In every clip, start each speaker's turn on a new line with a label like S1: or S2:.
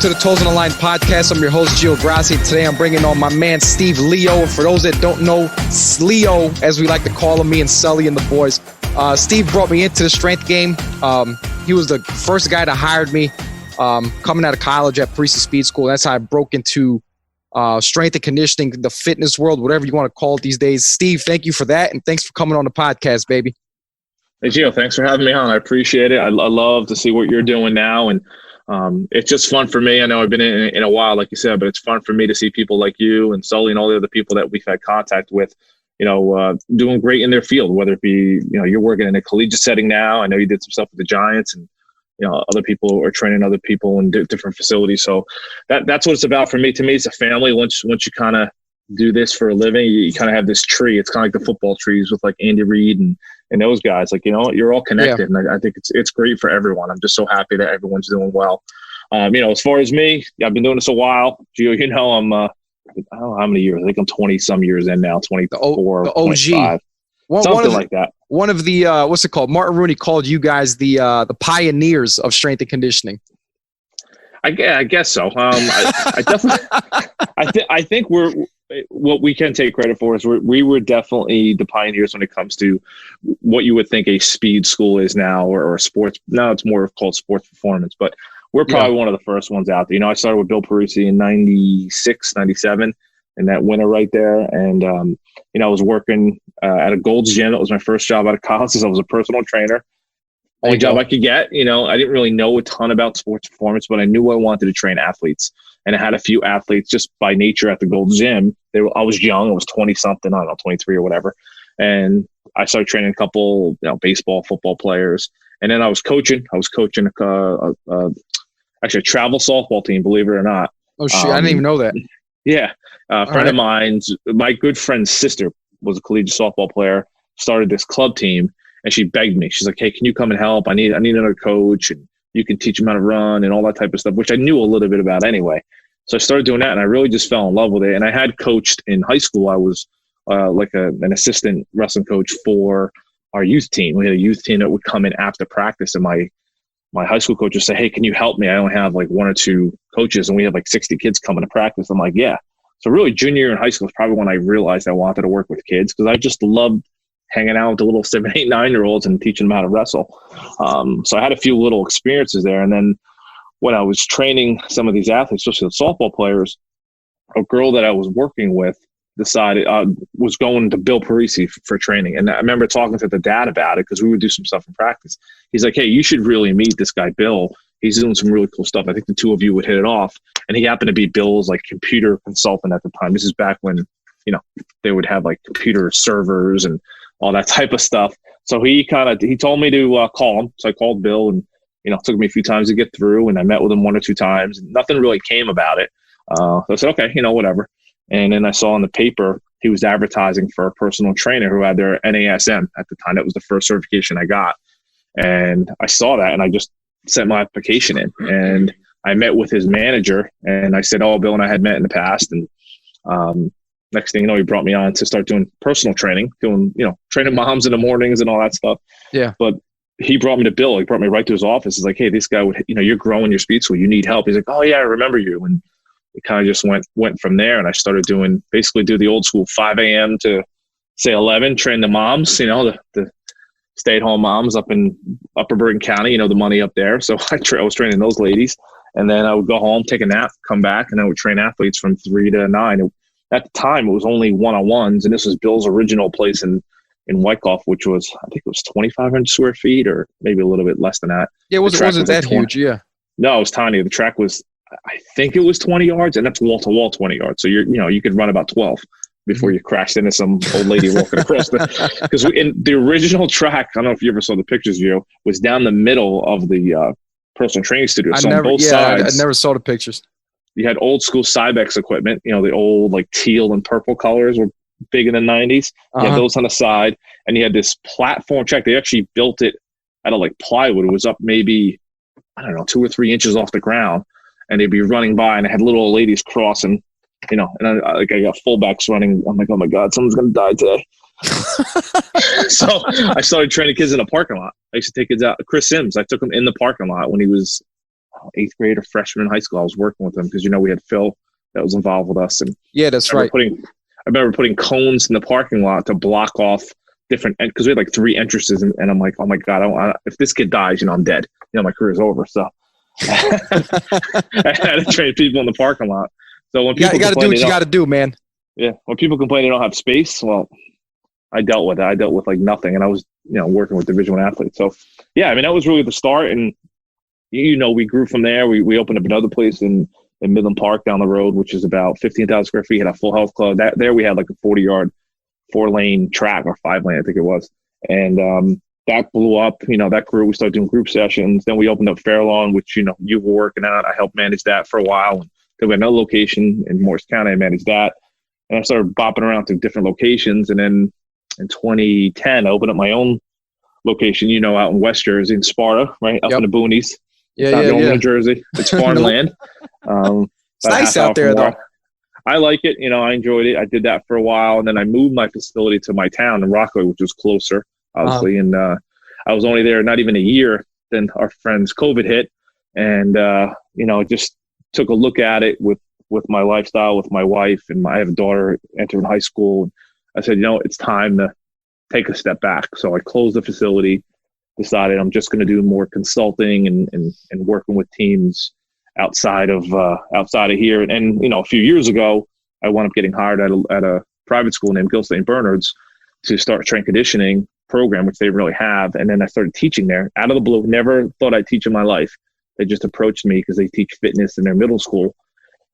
S1: to the Toes on the Line podcast. I'm your host, Gill St. Today I'm bringing on my man, Steve Leo. For those that don't know, Leo, as we like to call him, me and Sully and the boys. Steve brought me into the strength game. He was the first guy that hired me coming out of college at Parisi Speed School. That's how I broke into strength and conditioning, the fitness world, whatever you want to call it these days. Steve, thank you for that, and thanks for coming on the podcast, baby.
S2: Hey, Gio, thanks for having me on. I appreciate it. I love to see what you're doing now, and it's just fun for me. I know I've been in a while, like you said, but it's fun for me to see people like you and Sully and all the other people that we've had contact with, doing great in their field, whether it be, you're working in a collegiate setting now. I know you did some stuff with the Giants, and, other people are training other people in different facilities. So that's what it's about for me. To me, it's a family. Once you kind of do this for a living, you kind of have this tree. It's kind of like the football trees with like Andy Reid and those guys. Like, you're all connected. Yeah. And I think it's great for everyone. I'm just so happy that everyone's doing well. As far as me, I've been doing this a while. Gio, I'm I don't know how many years. I think I'm 20 some years in now, 24,
S1: the OG.
S2: 25. Something like that.
S1: One of the what's it called? Martin Rooney called you guys the pioneers of strength and conditioning.
S2: I guess so. I definitely, I think what we can take credit for is we were definitely the pioneers when it comes to what you would think a speed school is now, or sports. Now it's more called sports performance, but we're probably one of the first ones out there. I started with Bill Parisi in 96, 97, and that winter right there. And, I was working at a Gold's Gym. That was my first job out of college, because I was a personal trainer. Only job I could get. I didn't really know a ton about sports performance, but I knew I wanted to train athletes. And I had a few athletes just by nature at the Gold's Gym. I was young. I was 20-something, I don't know, 23 or whatever. And I started training a couple, baseball, football players. And then I was coaching. I was coaching actually a travel softball team, believe it or not.
S1: Oh, shit. I didn't even know that.
S2: Yeah. A friend of mine's, my good friend's sister was a collegiate softball player, started this club team, and she begged me. She's like, hey, can you come and help? I need another coach, and you can teach them how to run and all that type of stuff, which I knew a little bit about anyway. So I started doing that, and I really just fell in love with it. And I had coached in high school. I was an assistant wrestling coach for our youth team. We had a youth team that would come in after practice, and my high school coach would say, hey, can you help me? I only have like one or two coaches, and we had like 60 kids coming to practice. I'm like, yeah. So really junior year in high school is probably when I realized I wanted to work with kids, because I just loved hanging out with the little 7, 8, 9-year-olds and teaching them how to wrestle. So I had a few little experiences there. And then when I was training some of these athletes, especially the softball players, a girl that I was working with decided was going to Bill Parisi for training. And I remember talking to the dad about it, because we would do some stuff in practice. He's like, hey, you should really meet this guy, Bill. He's doing some really cool stuff. I think the two of you would hit it off. And he happened to be Bill's like computer consultant at the time. This is back when, they would have like computer servers and all that type of stuff. So he told me to call him. So I called Bill, and, it took me a few times to get through, and I met with him 1 or 2 times, and nothing really came about it. So I said, okay, whatever. And then I saw in the paper, he was advertising for a personal trainer who had their NASM at the time. That was the first certification I got. And I saw that, and I just sent my application in, and I met with his manager, and I said, oh, Bill and I had met in the past. And next thing you know, he brought me on to start doing personal training, training moms in the mornings and all that stuff. Yeah. But he brought me to Bill. He brought me right to his office. He's like, hey, this guy would, you're growing your speed school. You need help. He's like, oh yeah, I remember you. And it kind of just went from there. And I started do the old school 5 a.m. to say 11, train the moms, the stay-at-home moms up in Upper Bergen County, the money up there. So I was training those ladies. And then I would go home, take a nap, come back, and I would train athletes from 3 to 9. At the time, it was only one-on-ones, and this was Bill's original place in Wyckoff, which was, I think it was 2,500 square feet, or maybe a little bit less than that.
S1: Yeah, it wasn't that huge, yeah.
S2: No, it was tiny. The track was, I think it was 20 yards, and that's wall-to-wall 20 yards. So you could run about 12 before you crashed into some old lady walking across because in the original track, I don't know if you ever saw the pictures, was down the middle of the personal training studio. So on both sides,
S1: I never saw the pictures.
S2: You had old school Cybex equipment, the old like teal and purple colors were big in the 90s. You had those on the side, and you had this platform track. They actually built it out of like plywood. It was up maybe, 2 or 3 inches off the ground, and they'd be running by, and I had little old ladies crossing, and I got fullbacks running. I'm like, oh my God, someone's going to die today. So I started training kids in a parking lot. I used to take kids out. Chris Sims, I took him in the parking lot when he was, 8th grade or freshman in high school. I was working with them because, we had Phil that was involved with us. And
S1: Yeah, that's right.
S2: I remember putting cones in the parking lot to block off different, because we had like 3 entrances, and I'm like, oh my God, if this kid dies, I'm dead. My career's over. So I had to train people in the parking lot. So when people
S1: you got to do what you got to do, man.
S2: Yeah. When people complain they don't have space, well, I dealt with it. I dealt with like nothing, and I was, working with Division I athletes. So yeah, that was really the start. And, we grew from there. We opened up another place in Midland Park down the road, which is about 15,000 square feet, had a full health club. There we had like a 40-yard, 4-lane track, or 5-lane, I think it was. And that blew up. That grew. We started doing group sessions. Then we opened up Fairlawn, which, you were working out. I helped manage that for a while. And then we had another location in Morris County. I managed that. And I started bopping around to different locations. And then in 2010, I opened up my own location, out in West Jersey, in Sparta, right? Up in the boonies.
S1: Yeah,
S2: it's not normal New Jersey. It's farmland.
S1: It's nice out there, though.
S2: I like it. I enjoyed it. I did that for a while. And then I moved my facility to my town in Rockaway, which was closer, obviously. And I was only there not even a year. Then our friend's COVID hit. And, just took a look at it with my lifestyle, with my wife. And I have a daughter entering high school. I said, it's time to take a step back. So I closed the facility, decided I'm just going to do more consulting and working with teams outside of here. And a few years ago, I wound up getting hired at a private school named Gill St. to start a strength conditioning program, which they really have. And then I started teaching there out of the blue. Never thought I'd teach in my life. They just approached me because they teach fitness in their middle school.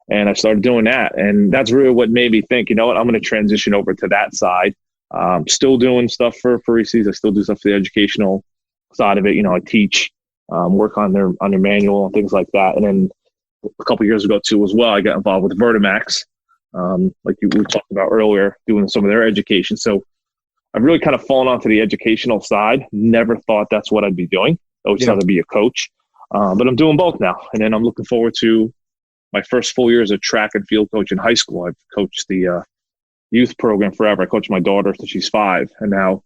S2: And I started doing that. And that's really what made me think, I'm going to transition over to that side. Still doing stuff for Parisi. I still do stuff for the educational side of it. I teach, work on their manual and things like that. And then a couple of years ago too, as well, I got involved with Vertimax, like we talked about earlier, doing some of their education. So I've really kind of fallen onto the educational side. Never thought that's what I'd be doing. I always thought I'd be a coach, but I'm doing both now. And then I'm looking forward to my first full year as a track and field coach in high school. I've coached the youth program forever. I coached my daughter since she's 5, and now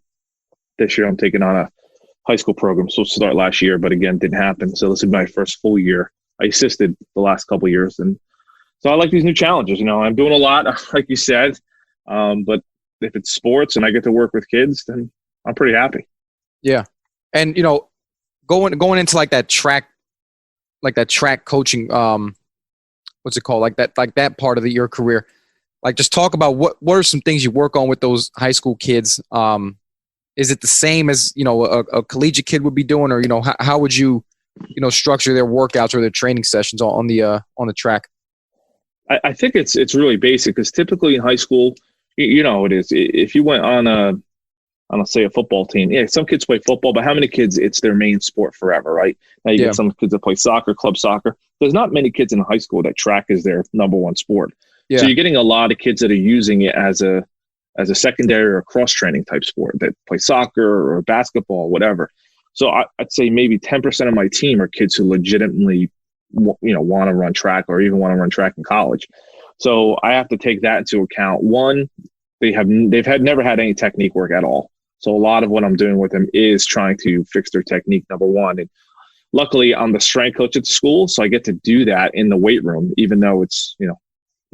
S2: this year I'm taking on a high school program. So start last year, but again, didn't happen. So this is my first full year. I assisted the last couple of years, and so I like these new challenges. I'm doing a lot, like you said, but if it's sports and I get to work with kids, then I'm pretty happy.
S1: Yeah, and going into like that track coaching, what's it called? Like that part of your career. Like, just talk about what are some things you work on with those high school kids? Is it the same as, a collegiate kid would be doing, or, how would you, structure their workouts or their training sessions on the track?
S2: I think it's really basic, because typically in high school, it is. If you went on say a football team, some kids play football, but how many kids it's their main sport forever, right? Now you get some kids that play soccer, club soccer. There's not many kids in high school that track is their number one sport. Yeah. So you're getting a lot of kids that are using it as a secondary or cross training type sport, that play soccer or basketball, whatever. So I'd say maybe 10% of my team are kids who legitimately, want to run track, or even want to run track in college. So I have to take that into account. One, never had any technique work at all. So a lot of what I'm doing with them is trying to fix their technique, number one. And luckily I'm the strength coach at the school, so I get to do that in the weight room, even though it's,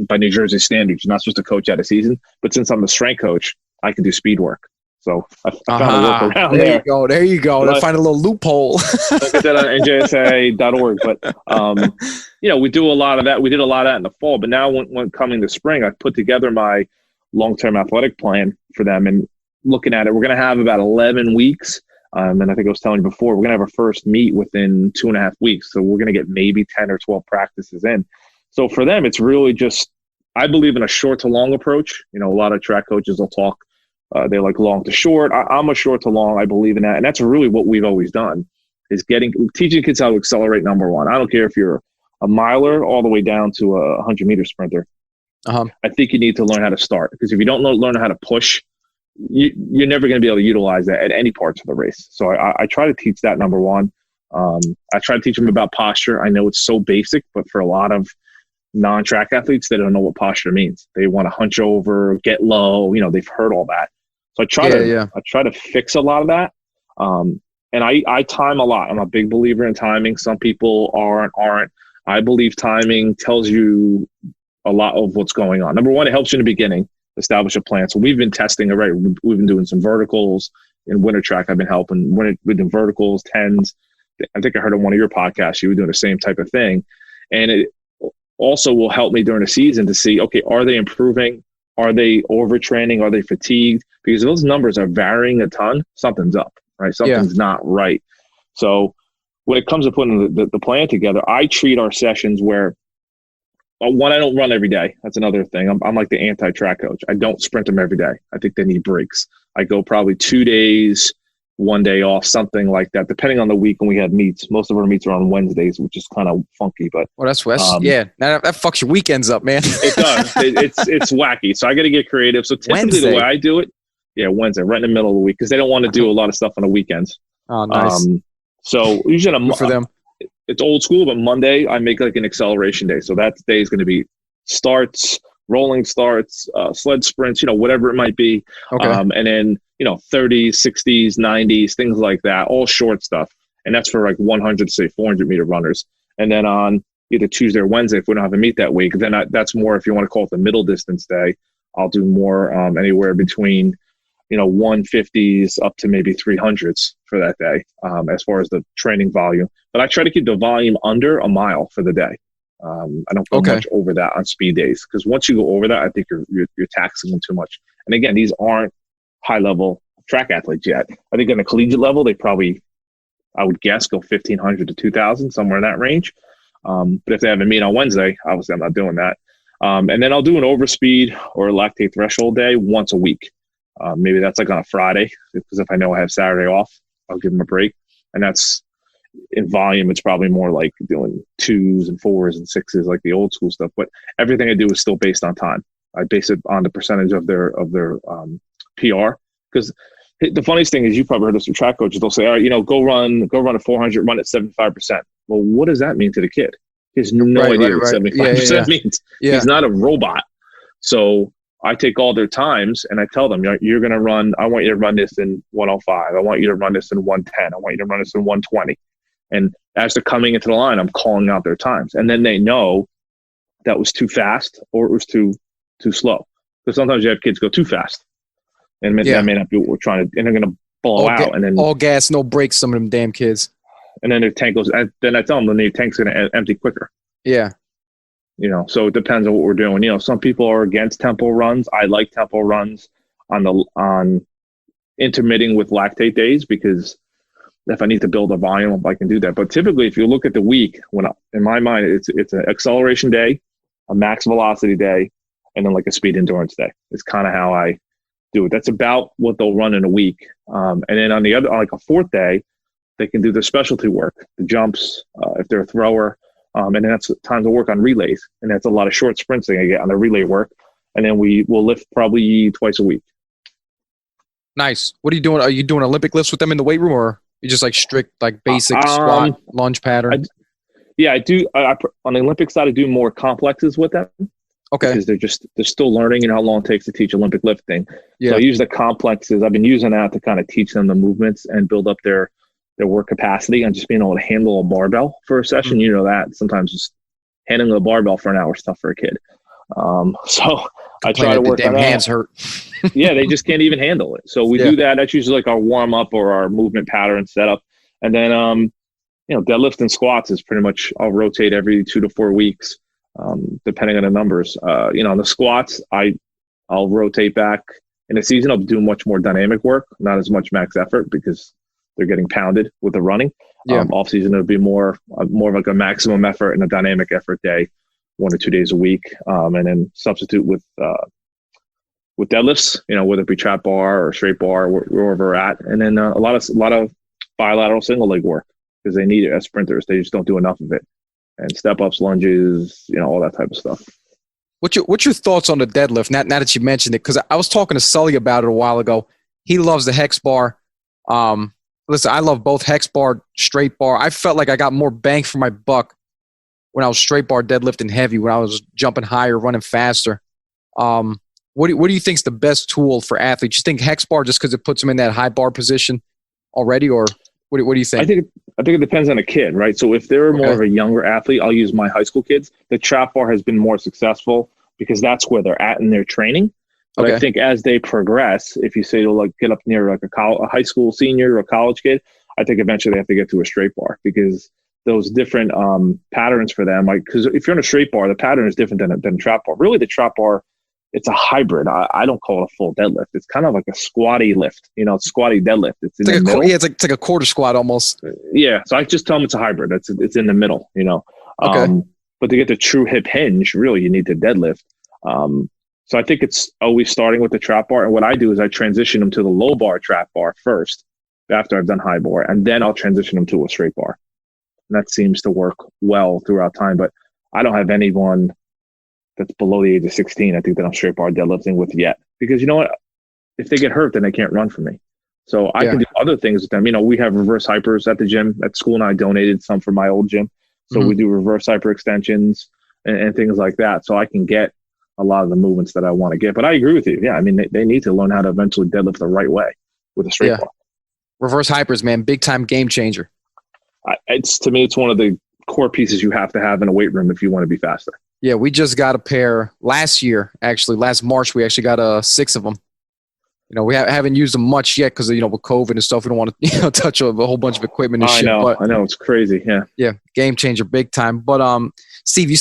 S2: by New Jersey standards, you're not supposed to coach out of season. But since I'm the strength coach, I can do speed work. So I found a work around there.
S1: There you go. Let's find a little loophole.
S2: Look at that on njsa.org. But, we do a lot of that. We did a lot of that in the fall. But now when coming the spring, I put together my long-term athletic plan for them. And looking at it, we're going to have about 11 weeks. And I think I was telling you before, we're going to have our first meet within 2.5 weeks. So we're going to get maybe 10 or 12 practices in. So for them, it's really just, I believe in a short to long approach. A lot of track coaches will talk, they like long to short. I'm a short to long. I believe in that. And that's really what we've always done, is teaching kids how to accelerate, number one. I don't care if you're a miler all the way down to a 100-meter sprinter. I think you need to learn how to start, because if you don't learn how to push, you're never going to be able to utilize that at any parts of the race. So I try to teach that, number one. I try to teach them about posture. I know it's so basic, but for a lot of non-track athletes, they don't know what posture means. They want to hunch over, get low. They've heard all that. So I try to fix a lot of that. and I time a lot. I'm a big believer in timing. Some people aren't. I believe timing tells you a lot of what's going on. Number one, it helps you in the beginning establish a plan. So we've been testing already. We've been doing some verticals in winter track. I've been helping with doing verticals, 10s. I think I heard on one of your podcasts you were doing the same type of thing, and it also will help me during the season to see, okay, are they improving? Are they overtraining? Are they fatigued? Because those numbers are varying a ton. Something's up, right? Something's not right. So when it comes to putting the plan together, I treat our sessions where, one, I don't run every day. That's another thing. I'm like the anti-track coach. I don't sprint them every day. I think they need breaks. I go probably 2 days, 1 day off, something like that, depending on the week when we have meets. Most of our meets are on Wednesdays, which is kind of funky. But
S1: that's yeah, that fucks your weekends up, man.
S2: It does. It's wacky. So I got to get creative. So typically the way I do it, Wednesday, right in the middle of the week, because they don't want to do a lot of stuff on the weekends.
S1: Oh, nice.
S2: So usually
S1: for them.
S2: It's old school, but Monday I make like an acceleration day. So that day is going to be starts, rolling starts, sled sprints, whatever it might be.
S1: Okay.
S2: And then, 30s, 60s, 90s, things like that, all short stuff. And that's for like 100 to say 400 meter runners. And then on either Tuesday or Wednesday, if we don't have a meet that week, then that's more, if you want to call it the middle distance day, I'll do more anywhere between 150s up to maybe 300s for that day, as far as the training volume. But I try to keep the volume under a mile for the day. I don't go much over that on speed days, because once you go over that, I think you're taxing them too much. And again, these aren't high level track athletes yet. I think on the collegiate level, they probably, I would guess, go 1,500 to 2,000, somewhere in that range. But if they have a meet on Wednesday, obviously I'm not doing that. And then I'll do an overspeed or a lactate threshold day once a week. Maybe that's like on a Friday, because if I know I have Saturday off, I'll give them a break. And that's, in volume, it's probably more like doing 2s and 4s and 6s, like the old school stuff. But everything I do is still based on time. I base it on the percentage of their PR. Because the funniest thing is, you probably heard this from track coaches. They'll say, all right, go run a 400, run at 75%. Well, what does that mean to the kid? He has no idea what 75% means. Yeah. He's not a robot. So I take all their times and I tell them, you're going to run, I want you to run this in 105. I want you to run this in 110. I want you to run this in 120. And as they're coming into the line, I'm calling out their times. And then they know that was too fast or it was too slow. Because sometimes you have kids go too fast. And that may not be what we're trying to, and they're going to blow out. And then
S1: all gas, no brakes, some of them damn kids.
S2: And then their tank goes, then I tell them, then your tank's going to empty quicker.
S1: Yeah.
S2: So it depends on what we're doing. Some people are against tempo runs. I like tempo runs on intermitting with lactate days, because if I need to build a volume, I can do that. But typically, if you look at the week, in my mind, it's an acceleration day, a max velocity day, and then like a speed endurance day. It's kind of how I do it. That's about what they'll run in a week. And then on like a fourth day, they can do their specialty work, the jumps, if they're a thrower. And then that's time to work on relays. And that's a lot of short sprints they get on the relay work. And then we will lift probably twice a week.
S1: Nice. What are you doing? Are you doing Olympic lifts with them in the weight room, or you just like strict, like basic squat, lunge pattern?
S2: I do. On the Olympic side, I do more complexes with them.
S1: Okay.
S2: Because they're still learning, how long it takes to teach Olympic lifting.
S1: Yeah.
S2: So I use the complexes. I've been using that to kind of teach them the movements and build up their work capacity and just being able to handle a barbell for a session.
S1: Mm-hmm.
S2: That sometimes just handling a barbell for an hour is tough for a kid. So I try to work
S1: on that. Hands hurt.
S2: Yeah, they just can't even handle it. So we do that. That's usually like our warm up or our movement pattern setup. And then, deadlift and squats is pretty much, I'll rotate every 2 to 4 weeks, depending on the numbers. On the squats, I'll rotate back. In the season, I'll do much more dynamic work, not as much max effort, because they're getting pounded with the running.
S1: Yeah.
S2: Off season, it'll be more of like a maximum effort and a dynamic effort day, 1 or 2 days a week. And then substitute with deadlifts, whether it be trap bar or straight bar, wherever we're at. And then a lot of bilateral single leg work, because they need it as sprinters. They just don't do enough of it. And step ups, lunges, all that type of stuff.
S1: What's your thoughts on the deadlift? Now that you mentioned it, because I was talking to Sully about it a while ago. He loves the hex bar. Listen, I love both hex bar, straight bar. I felt like I got more bang for my buck when I was straight bar deadlifting heavy, when I was jumping higher, running faster. What do you think is the best tool for athletes? You think hex bar just because it puts them in that high bar position already, or? What do you think?
S2: I think it depends on a kid, right? So if they're more of a younger athlete, I'll use my high school kids. The trap bar has been more successful because that's where they're at in their training. But I think as they progress, if you say to like get up near like a high school senior or a college kid, I think eventually they have to get to a straight bar because those different patterns for them, like, because if you're on a straight bar, the pattern is different than a trap bar. Really, the trap bar, it's a hybrid. I don't call it a full deadlift. It's kind of like a squatty lift, squatty deadlift. It's in the middle.
S1: It's like a quarter squat almost.
S2: Yeah. So I just tell them it's a hybrid. It's in the middle,
S1: Okay.
S2: But to get the true hip hinge, really, you need to deadlift. So I think it's always starting with the trap bar. And what I do is I transition them to the low bar trap bar first after I've done high bar, and then I'll transition them to a straight bar. And that seems to work well throughout time. But I don't have anyone that's below the age of 16, I think, that I'm straight bar deadlifting with yet. Because you know what? If they get hurt, then they can't run for me. So I can do other things with them. We have reverse hypers at the gym at school, and I donated some for my old gym. So we do reverse hyper extensions and things like that. So I can get a lot of the movements that I want to get. But I agree with you. Yeah, I mean, they need to learn how to eventually deadlift the right way with a straight bar.
S1: Reverse hypers, man, big time game changer.
S2: To me, it's one of the core pieces you have to have in a weight room if you want to be faster.
S1: Yeah, we just got a pair last year. Actually, last March, we actually got 6 of them. We haven't used them much yet because with COVID and stuff, we don't want to touch a whole bunch of equipment and shit.
S2: I know, it's crazy.
S1: Yeah, game changer, big time. But Steve, you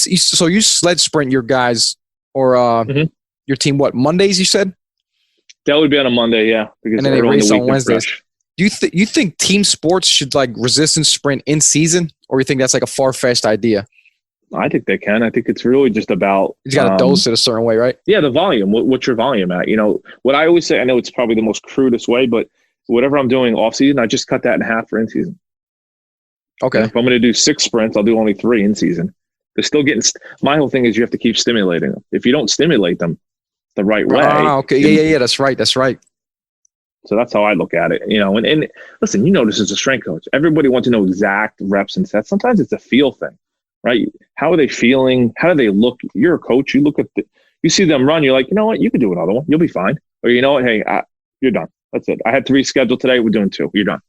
S1: sled sprint your guys or your team what, Mondays? You said
S2: that would be on a Monday, yeah. Because
S1: and then they race on Wednesdays. Do you think team sports should like resistance sprint in season, or you think that's like a far-fetched idea?
S2: I think they can. I think it's really just about
S1: you got to dose it a certain way, right?
S2: Yeah, the volume. What's your volume at? What I always say. I know it's probably the most crudest way, but whatever I'm doing off season, I just cut that in half for in season.
S1: Okay.
S2: And if I'm going to do 6 sprints, I'll do only 3 in season. They're still getting. My whole thing is you have to keep stimulating them. If you don't stimulate them the right way.
S1: Okay. Yeah. That's right.
S2: So that's how I look at it. And listen, this is a strength coach. Everybody wants to know exact reps and sets. Sometimes it's a feel thing. Right? How are they feeling? How do they look? You're a coach. You look at you see them run. You're like, you know what? You can do another one. You'll be fine. Or you know what? Hey, you're done. That's it. I had 3 scheduled today. We're doing 2. You're done.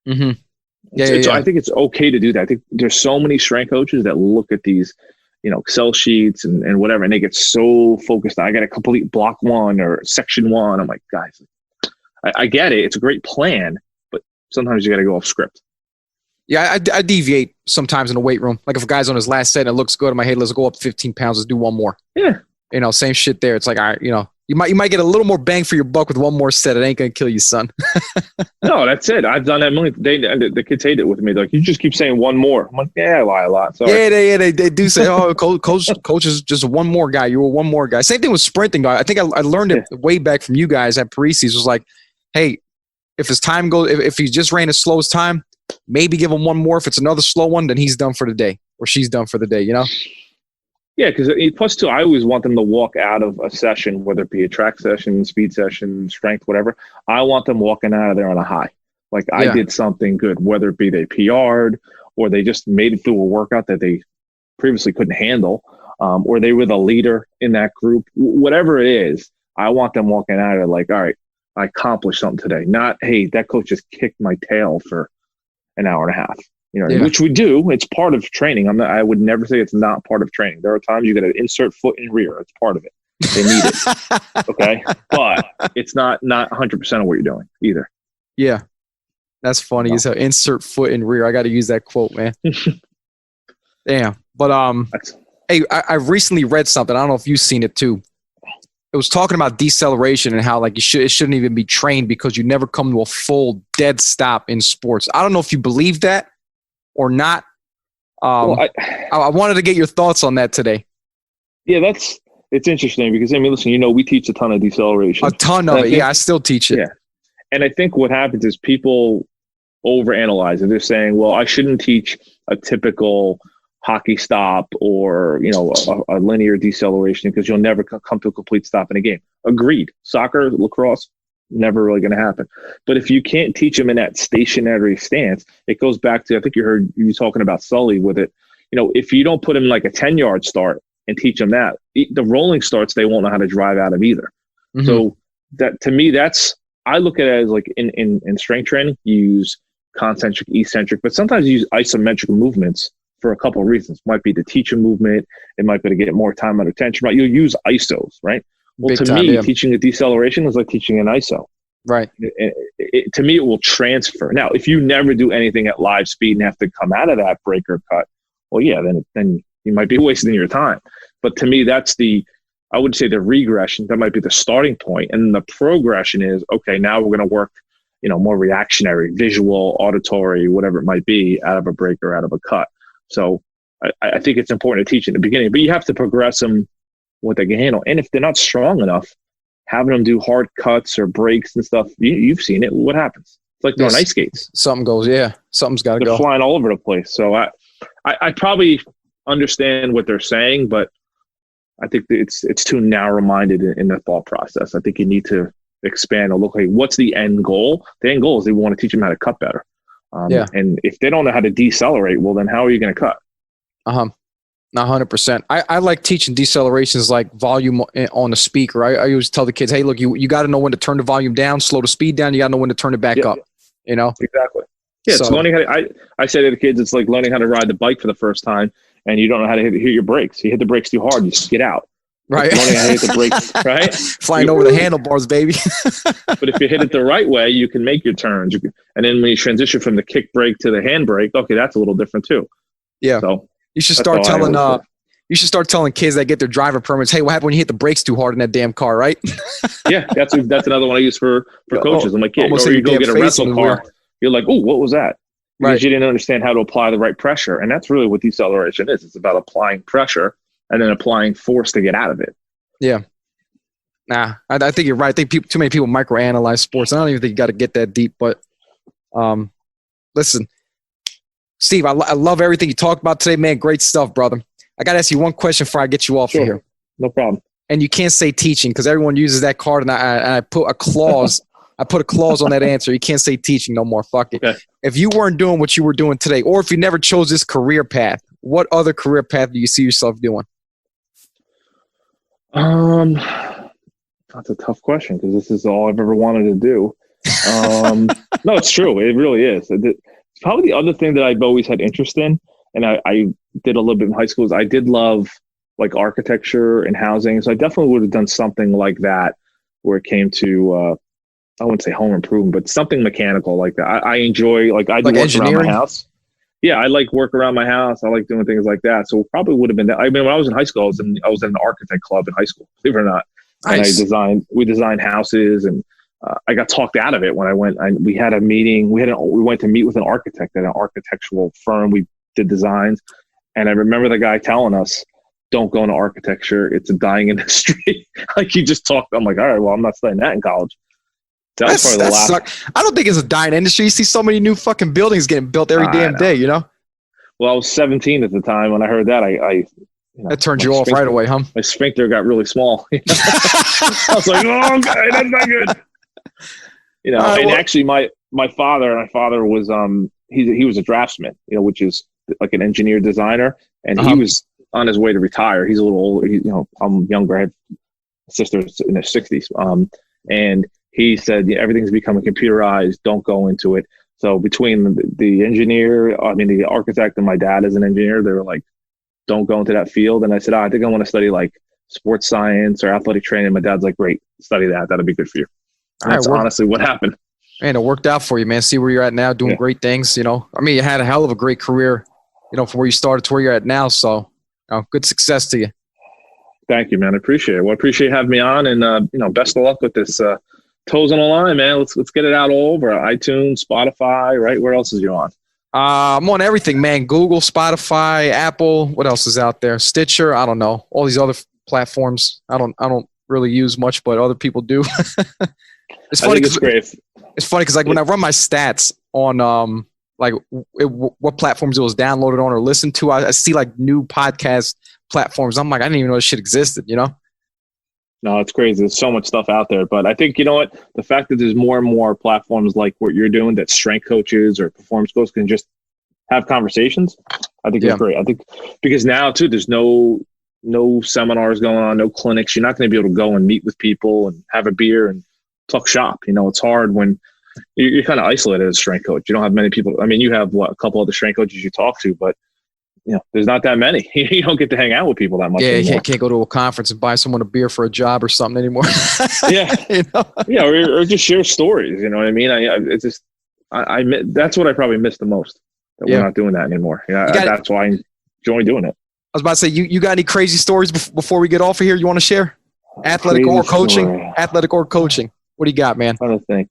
S1: Mm-hmm.
S2: So I think it's okay to do that. I think there's so many strength coaches that look at these, Excel sheets and whatever, and they get so focused. I got to complete block 1 or section 1. I'm like, guys, I get it. It's a great plan, but sometimes you got to go off script.
S1: Yeah, I deviate sometimes in the weight room. Like if a guy's on his last set and it looks good, I'm like, hey, let's go up 15 pounds. Let's do 1 more.
S2: Yeah.
S1: Same shit there. It's like, all right, you might get a little more bang for your buck with 1 more set. It ain't going to kill you, son.
S2: No, that's it. I've done that. The kids hate it with me. They're like, you just keep saying 1 more. I'm like, yeah, I lie a lot. Sorry.
S1: Yeah, they do say, oh, coach is just 1 more guy. You were 1 more guy. Same thing with sprinting. I think I learned it way back from you guys at Parisi's. Was like, hey, if his time goes, if he just ran his slowest time, maybe give him 1 more. If it's another slow one, then he's done for the day or she's done for the day,
S2: Yeah, because plus 2, I always want them to walk out of a session, whether it be a track session, speed session, strength, whatever. I want them walking out of there on a high. Like I did something good, whether it be they PR'd or they just made it through a workout that they previously couldn't handle, or they were the leader in that group. Whatever it is, I want them walking out of it like, all right, I accomplished something today. Not, hey, that coach just kicked my tail for an hour and a half, which we do. It's part of training. I would never say it's not part of training. There are times you got to insert foot in rear. It's part of it. They need it. Okay. But it's not 100% of what you're doing either.
S1: Yeah. That's funny. Is insert foot in rear. I got to use that quote, man. Damn. But, hey, I recently read something. I don't know if you've seen it too. It was talking about deceleration and how like it shouldn't even be trained because you never come to a full dead stop in sports. I don't know if you believe that or not. I wanted to get your thoughts on that today.
S2: Yeah, it's interesting because listen, we teach a ton of deceleration.
S1: A ton of it. I still teach it.
S2: Yeah, and I think what happens is people overanalyze it. They're saying, well, I shouldn't teach a typical hockey stop or a linear deceleration because you'll never come to a complete stop in a game. Agreed. Soccer, lacrosse, never really going to happen. But if you can't teach them in that stationary stance, it goes back to, I think you heard you talking about Sully with it. If you don't put them like a 10-yard start and teach them that, the rolling starts, they won't know how to drive out of either. Mm-hmm. So that, to me, I look at it as like in strength training, you use concentric, eccentric, but sometimes you use isometric movements for a couple of reasons. It might be to teach a movement. It might be to get more time under tension, right? You'll use isos, right? Well,
S1: Big
S2: to
S1: time,
S2: me,
S1: yeah.
S2: teaching a deceleration is like teaching an ISO.
S1: Right.
S2: To me, it will transfer. Now, if you never do anything at live speed and have to come out of that break or cut, well, yeah, then you might be wasting your time. But to me, that's I would say the regression. That might be the starting point. And the progression is, okay, now we're going to work, more reactionary, visual, auditory, whatever it might be, out of a break or out of a cut. So I think it's important to teach in the beginning, but you have to progress them what they can handle. And if they're not strong enough, having them do hard cuts or breaks and stuff, you've seen it. What happens? It's like throwing ice skates.
S1: Something goes, yeah. Something's got to go.
S2: They're flying all over the place. So I probably understand what they're saying, but I think it's too narrow-minded in the thought process. I think you need to expand and look like, what's the end goal? The end goal is they want to teach them how to cut better. And if they don't know how to decelerate, well, then how are you going to cut?
S1: 100%. I like teaching decelerations like volume on the speaker. I always tell the kids, hey, look, you got to know when to turn the volume down, slow the speed down. You got to know when to turn it back up,
S2: Exactly. Yeah, it's learning how to, I say to the kids, it's like learning how to ride the bike for the first time, and you don't know how to hit your brakes. You hit the brakes too hard, you skid out.
S1: Right.
S2: Learning how to hit the brakes, right?
S1: Flying over the handlebars, baby.
S2: But if you hit it the right way, you can make your turns. And then when you transition from the kick brake to the hand brake, okay, that's a little different too. Yeah. So
S1: you should start telling kids that get their driver permits, hey, what happened when you hit the brakes too hard in that damn car, right?
S2: Yeah, that's another one I use for coaches. I'm like, yeah, or you go get a rental car. You're like, oh, what was that? Because you didn't understand how to apply the right pressure. And that's really what deceleration is. It's about applying pressure and then applying force to get out of it.
S1: Yeah. Nah, I think you're right. I think too many people microanalyze sports. I don't even think you got to get that deep. But listen, Steve, I love everything you talked about today, man. Great stuff, brother. I got to ask you one question before I get you off of here.
S2: No problem.
S1: And you can't say teaching because everyone uses that card, and I put a clause. I put a clause on that answer. You can't say teaching no more. Fuck it. Okay. If you weren't doing what you were doing today, or if you never chose this career path, what other career path do you see yourself doing?
S2: That's a tough question because this is all I've ever wanted to do. No, it's true. It really is. It's probably the other thing that I've always had interest in, and I did a little bit in high school, is I did love like architecture and housing. So I definitely would have done something like that where it came to, I wouldn't say home improvement, but something mechanical like that. I enjoy, like I do work around my house. Yeah, I like work around my house. I like doing things like that. So it probably would have been that. I mean, when I was in high school, I was in an architect club in high school, believe it or not. Nice. And we designed houses, and I got talked out of it when I went. We had a meeting. We went to meet with an architect at an architectural firm. We did designs, and I remember the guy telling us, "Don't go into architecture. It's a dying industry." Like he just talked. I'm like, all right, well, I'm not studying that in college. That's probably the last.
S1: I don't think it's a dying industry. You see so many new fucking buildings getting built every damn day, you know?
S2: Well, I was 17 at the time when I heard that.
S1: That turned you off right away, huh?
S2: My sphincter got really small. I was like, oh, okay, that's not good. Actually, my father was he was a draftsman, which is like an engineer designer, and he was on his way to retire. He's a little older. I'm younger. I have sisters in their 60s. And he said, everything's becoming computerized. Don't go into it. So between the architect and my dad as an engineer, they were like, don't go into that field. And I said, I think I want to study like sports science or athletic training. My dad's like, great, study that. That'll be good for you. And that's honestly what happened.
S1: Man, it worked out for you, man. See where you're at now, doing great things, I mean, you had a hell of a great career, from where you started to where you're at now. So good success to you.
S2: Thank you, man. I appreciate it. Well, I appreciate having me on, and best of luck with this Toes on the Line, man. Let's get it out all over iTunes, Spotify, right? Where else is you on?
S1: I'm on everything, man. Google, Spotify, Apple. What else is out there? Stitcher. I don't know. All these other platforms. I don't really use much, but other people do. It's funny.
S2: It's great.
S1: It's funny because like when I run my stats on what platforms it was downloaded on or listened to, I see like new podcast platforms. I'm like, I didn't even know this shit existed.
S2: No, it's crazy. There's so much stuff out there. But I think, the fact that there's more and more platforms like what you're doing that strength coaches or performance coaches can just have conversations, I think it's great. I think because now, too, there's no seminars going on, no clinics. You're not going to be able to go and meet with people and have a beer and talk shop. It's hard when you're kind of isolated as a strength coach. You don't have many people. I mean, you have a couple other strength coaches you talk to, but there's not that many. You don't get to hang out with people that much.
S1: Yeah,
S2: anymore.
S1: you can't go to a conference and buy someone a beer for a job or something anymore.
S2: Yeah, yeah, or just share stories. You know what I mean? It's just that's what I probably miss the most. That we're not doing that anymore. That's why I enjoy doing it.
S1: I was about to say, you got any crazy stories before we get off of here? You want to share? Athletic or coaching? Story. Athletic or coaching? What do you got, man?
S2: I'm trying to think.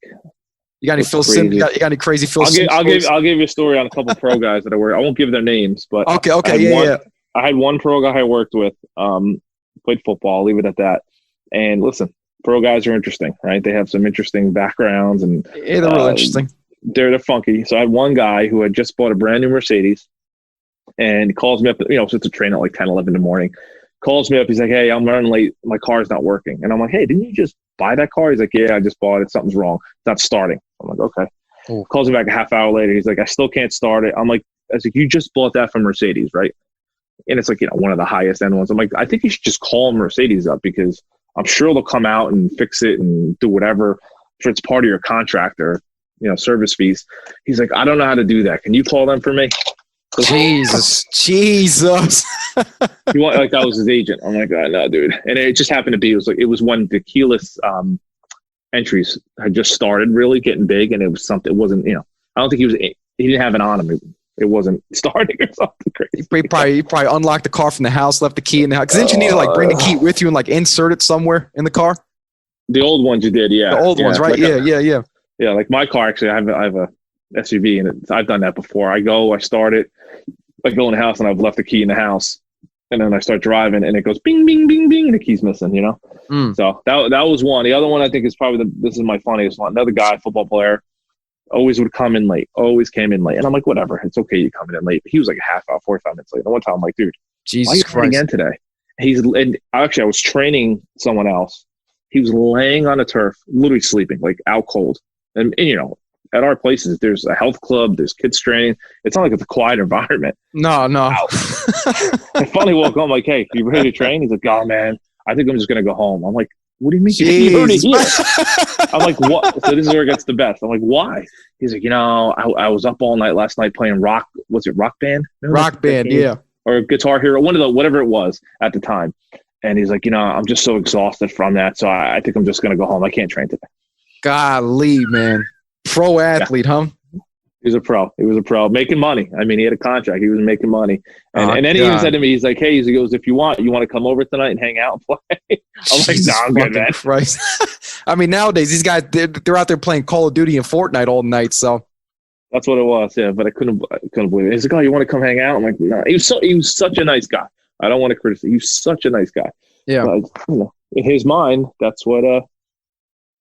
S1: You got any Phil Sim? You got any crazy Phil Sim?
S2: I'll give you a story on a couple pro guys that I work. I won't give their names, but
S1: okay,
S2: I had one pro guy I worked with. Played football. I'll leave it at that. And listen, pro guys are interesting, right? They have some interesting backgrounds, and
S1: they're real interesting.
S2: They're funky. So I had one guy who had just bought a brand new Mercedes, and he calls me up. So it's a train at like 10, 11 in the morning. Calls me up. He's like, "Hey, I'm running late. My car's not working." And I'm like, "Hey, didn't you just buy that car?" He's like, "Yeah, I just bought it. Something's wrong. It's not starting." I'm like, "Okay." Ooh. Calls me back a half hour later. He's like, "I still can't start it." I was like, "You just bought that from Mercedes, right?" And it's like, one of the highest end ones. I'm like, "I think you should just call Mercedes up, because I'm sure they'll come out and fix it and do whatever if it's part of your contract or, service fees." He's like, "I don't know how to do that. Can you call them for me?"
S1: Jesus.
S2: He wanted, like, I was his agent. I'm like, "Oh, no, dude." And it just happened to be, it was when the keyless entries had just started really getting big, and it was something. It wasn't, I don't think he didn't have it on him. It wasn't starting or something crazy.
S1: He probably unlocked the car from the house, left the key in the house. Because didn't you need to like bring the key with you and like insert it somewhere in the car?
S2: The old ones you did, yeah.
S1: The old ones, right?
S2: Like yeah, like my car, actually, I have a SUV, and I've done that before. I start it, I go in the house, and I've left the key in the house, and then I start driving, and it goes bing, bing, bing, bing, and the key's missing, So that was one. The other one I think is probably this is my funniest one. Another guy, football player, always would come in late, always came in late. And I'm like, whatever, it's okay, you coming in late. But he was like a half hour, 45 minutes late. And one time I'm like, dude,
S1: Jesus
S2: why are you
S1: Christ
S2: again today? And actually, I was training someone else. He was laying on the turf, literally sleeping, like out cold. And at our places, there's a health club, there's kids training. It's not like it's a quiet environment.
S1: No.
S2: I finally woke up, I'm like, "Hey, you ready to train?" He's like, "Oh, man, I think I'm just going to go home." I'm like, "What do you mean? You're already here?" I'm like, "What?" So this is where it gets the best. I'm like, "Why?" He's like, I was up all night last night playing rock. Was it Rock Band?
S1: Rock Band, yeah.
S2: Or Guitar Hero, one of the, whatever it was at the time. And he's like, I'm just so exhausted from that. So I think I'm just going to go home. I can't train today.
S1: Golly, man. Pro athlete, huh?
S2: He was a pro making money. I mean, he had a contract. He was making money. And then he even said to me, he's like, "Hey," he goes, "if you want to come over tonight and hang out and play?" I'm like, "No, I'm good, man."
S1: Christ. I mean, nowadays, these guys, they're out there playing Call of Duty and Fortnite all night. So
S2: that's what it was. Yeah. But I couldn't believe it. He's like, "Oh, you want to come hang out?" I'm like, "No." He was such a nice guy. I don't want to criticize. He was such a nice guy.
S1: Yeah.
S2: But, in his mind, that's what,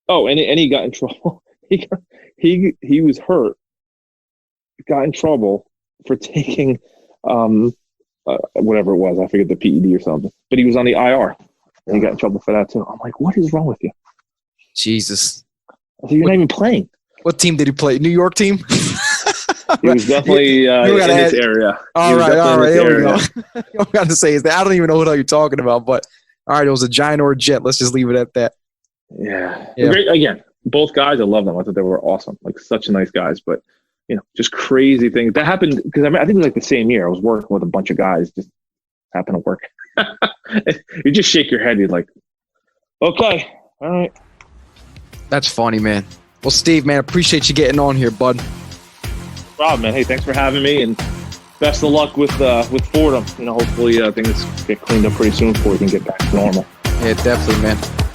S2: and he got in trouble. He was hurt. Got in trouble for taking whatever it was. I forget, the PED or something. But he was on the IR, and he got in trouble for that too. I'm like, "What is wrong with you?"
S1: Jesus.
S2: I said, "You're not even playing."
S1: What team did he play? New York team?
S2: He was definitely in this area.
S1: All right. There we go. You don't got to say is that. I don't even know what you're talking about, but all right, it was a giant or a jet. Let's just leave it at that.
S2: Yeah. Great. Again, both guys, I love them. I thought they were awesome. Like, such nice guys, but just crazy things that happened, because I think it was like the same year I was working with a bunch of guys, just happened to work. You just shake your head. You're like, "Okay, all right."
S1: That's funny, man. Well, Steve, man, appreciate you getting on here, bud.
S2: Rob, man. Hey, thanks for having me, and best of luck with Fordham. Hopefully things get cleaned up pretty soon before we can get back to normal.
S1: Yeah, definitely, man.